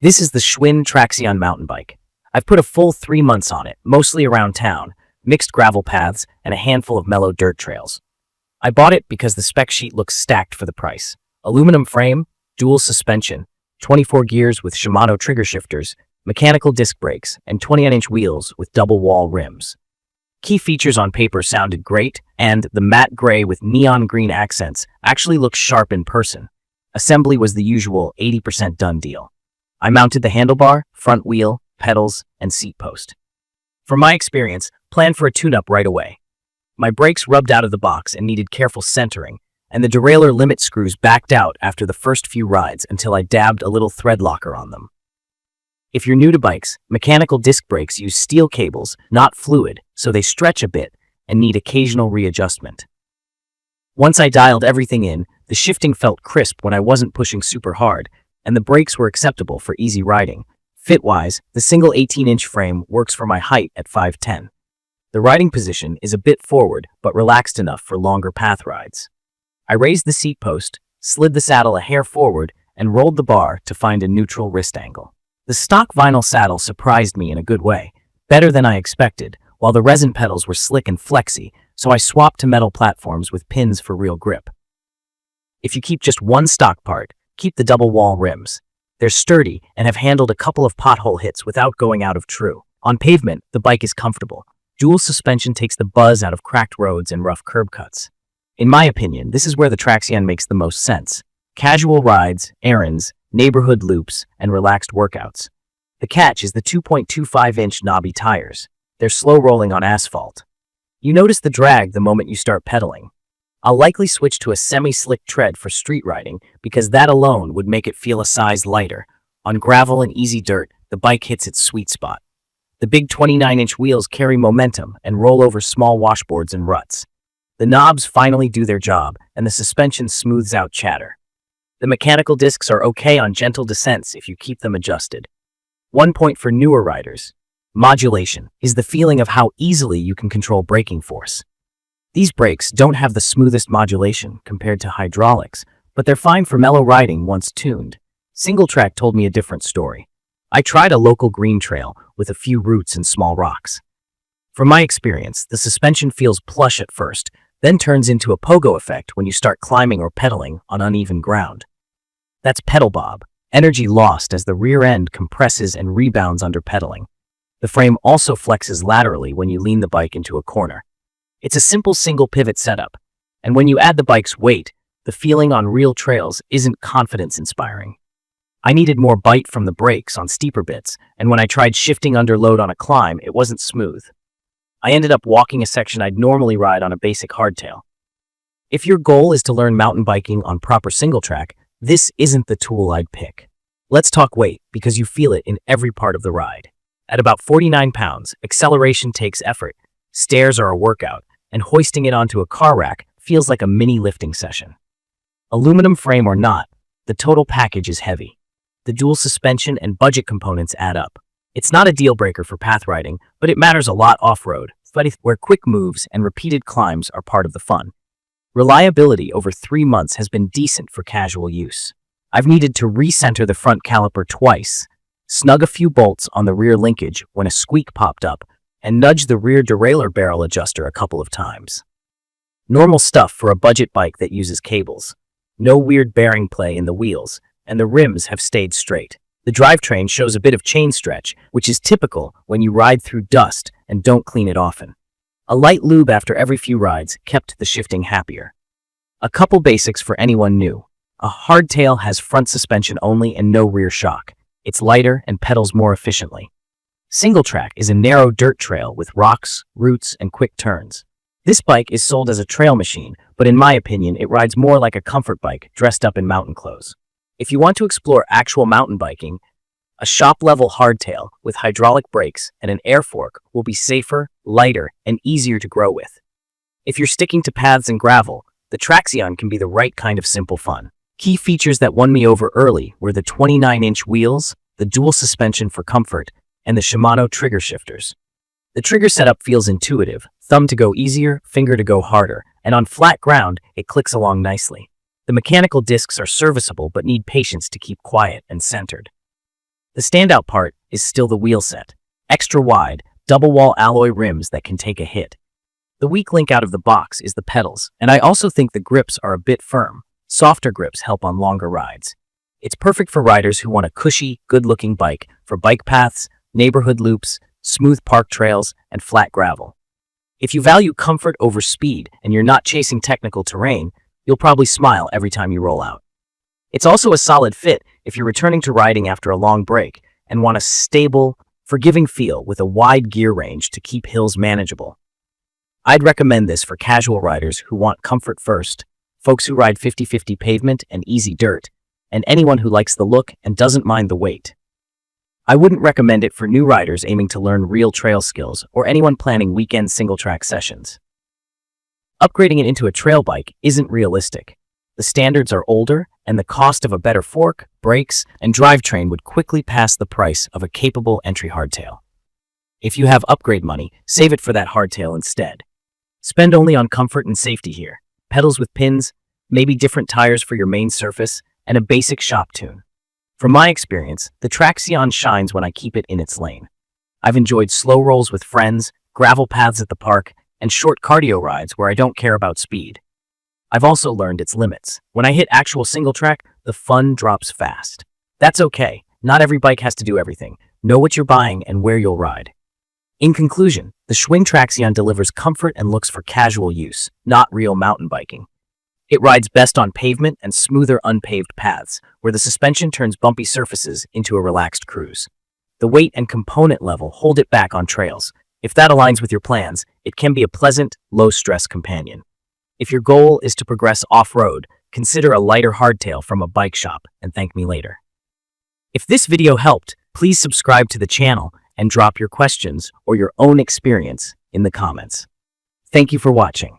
This is the Schwinn Traxion Mountain Bike. I've put a full 3 months on it, mostly around town, mixed gravel paths, and a handful of mellow dirt trails. I bought it because the spec sheet looks stacked for the price. Aluminum frame, dual suspension, 24 gears with Shimano trigger shifters, mechanical disc brakes, and 29-inch wheels with double wall rims. Key features on paper sounded great, and the matte gray with neon green accents actually looks sharp in person. Assembly was the usual 80% done deal. I mounted the handlebar, front wheel, pedals, and seat post. From my experience, plan for a tune-up right away. My brakes rubbed out of the box and needed careful centering, and the derailleur limit screws backed out after the first few rides until I dabbed a little thread locker on them. If you're new to bikes, mechanical disc brakes use steel cables, not fluid, so they stretch a bit and need occasional readjustment. Once I dialed everything in, the shifting felt crisp when I wasn't pushing super hard, and the brakes were acceptable for easy riding. Fit-wise, the single 18-inch frame works for my height at 5'10". The riding position is a bit forward, but relaxed enough for longer path rides. I raised the seat post, slid the saddle a hair forward, and rolled the bar to find a neutral wrist angle. The stock vinyl saddle surprised me in a good way, better than I expected, while the resin pedals were slick and flexy, so I swapped to metal platforms with pins for real grip. If you keep just one stock part, keep the double wall rims. They're sturdy and have handled a couple of pothole hits without going out of true. On pavement, the bike is comfortable. Dual suspension takes the buzz out of cracked roads and rough curb cuts. In my opinion, this is where the Traxion makes the most sense. Casual rides, errands, neighborhood loops, and relaxed workouts. The catch is the 2.25-inch knobby tires. They're slow rolling on asphalt. You notice the drag the moment you start pedaling. I'll likely switch to a semi-slick tread for street riding because that alone would make it feel a size lighter. On gravel and easy dirt, the bike hits its sweet spot. The big 29-inch wheels carry momentum and roll over small washboards and ruts. The knobs finally do their job, and the suspension smooths out chatter. The mechanical discs are okay on gentle descents if you keep them adjusted. One point for newer riders: modulation is the feeling of how easily you can control braking force. These brakes don't have the smoothest modulation compared to hydraulics, but they're fine for mellow riding once tuned. Single Track told me a different story. I tried a local green trail with a few roots and small rocks. From my experience, the suspension feels plush at first, then turns into a pogo effect when you start climbing or pedaling on uneven ground. That's pedal bob, energy lost as the rear end compresses and rebounds under pedaling. The frame also flexes laterally when you lean the bike into a corner. It's a simple single pivot setup, and when you add the bike's weight, the feeling on real trails isn't confidence-inspiring. I needed more bite from the brakes on steeper bits, and when I tried shifting under load on a climb, it wasn't smooth. I ended up walking a section I'd normally ride on a basic hardtail. If your goal is to learn mountain biking on proper single track, this isn't the tool I'd pick. Let's talk weight, because you feel it in every part of the ride. At about 49 pounds, acceleration takes effort, stairs are a workout, and hoisting it onto a car rack feels like a mini lifting session. Aluminum frame or not, the total package is heavy. The dual suspension and budget components add up. It's not a deal breaker for path riding, but it matters a lot off-road, where quick moves and repeated climbs are part of the fun. Reliability over 3 months has been decent for casual use. I've needed to recenter the front caliper twice, snug a few bolts on the rear linkage when a squeak popped up, and nudge the rear derailleur barrel adjuster a couple of times. Normal stuff for a budget bike that uses cables. No weird bearing play in the wheels, and the rims have stayed straight. The drivetrain shows a bit of chain stretch, which is typical when you ride through dust and don't clean it often. A light lube after every few rides kept the shifting happier. A couple basics for anyone new. A hardtail has front suspension only and no rear shock. It's lighter and pedals more efficiently. Single Track is a narrow dirt trail with rocks, roots, and quick turns. This bike is sold as a trail machine, but in my opinion, it rides more like a comfort bike dressed up in mountain clothes. If you want to explore actual mountain biking, a shop-level hardtail with hydraulic brakes and an air fork will be safer, lighter, and easier to grow with. If you're sticking to paths and gravel, the Traxion can be the right kind of simple fun. Key features that won me over early were the 29-inch wheels, the dual suspension for comfort, and the Shimano trigger shifters. The trigger setup feels intuitive, thumb to go easier, finger to go harder, and on flat ground, it clicks along nicely. The mechanical discs are serviceable but need patience to keep quiet and centered. The standout part is still the wheel set. Extra wide, double-wall alloy rims that can take a hit. The weak link out of the box is the pedals, and I also think the grips are a bit firm. Softer grips help on longer rides. It's perfect for riders who want a cushy, good-looking bike for bike paths, neighborhood loops, smooth park trails, and flat gravel. If you value comfort over speed and you're not chasing technical terrain, you'll probably smile every time you roll out. It's also a solid fit if you're returning to riding after a long break and want a stable, forgiving feel with a wide gear range to keep hills manageable. I'd recommend this for casual riders who want comfort first, folks who ride 50-50 pavement and easy dirt, and anyone who likes the look and doesn't mind the weight. I wouldn't recommend it for new riders aiming to learn real trail skills or anyone planning weekend single-track sessions. Upgrading it into a trail bike isn't realistic. The standards are older, and the cost of a better fork, brakes, and drivetrain would quickly pass the price of a capable entry hardtail. If you have upgrade money, save it for that hardtail instead. Spend only on comfort and safety here. Pedals with pins, maybe different tires for your main surface, and a basic shop tune. From my experience, the Traxion shines when I keep it in its lane. I've enjoyed slow rolls with friends, gravel paths at the park, and short cardio rides where I don't care about speed. I've also learned its limits. When I hit actual single track, the fun drops fast. That's okay. Not every bike has to do everything. Know what you're buying and where you'll ride. In conclusion, the Schwinn Traxion delivers comfort and looks for casual use, not real mountain biking. It rides best on pavement and smoother unpaved paths, where the suspension turns bumpy surfaces into a relaxed cruise. The weight and component level hold it back on trails. If that aligns with your plans, it can be a pleasant, low-stress companion. If your goal is to progress off-road, consider a lighter hardtail from a bike shop and thank me later. If this video helped, please subscribe to the channel and drop your questions or your own experience in the comments. Thank you for watching.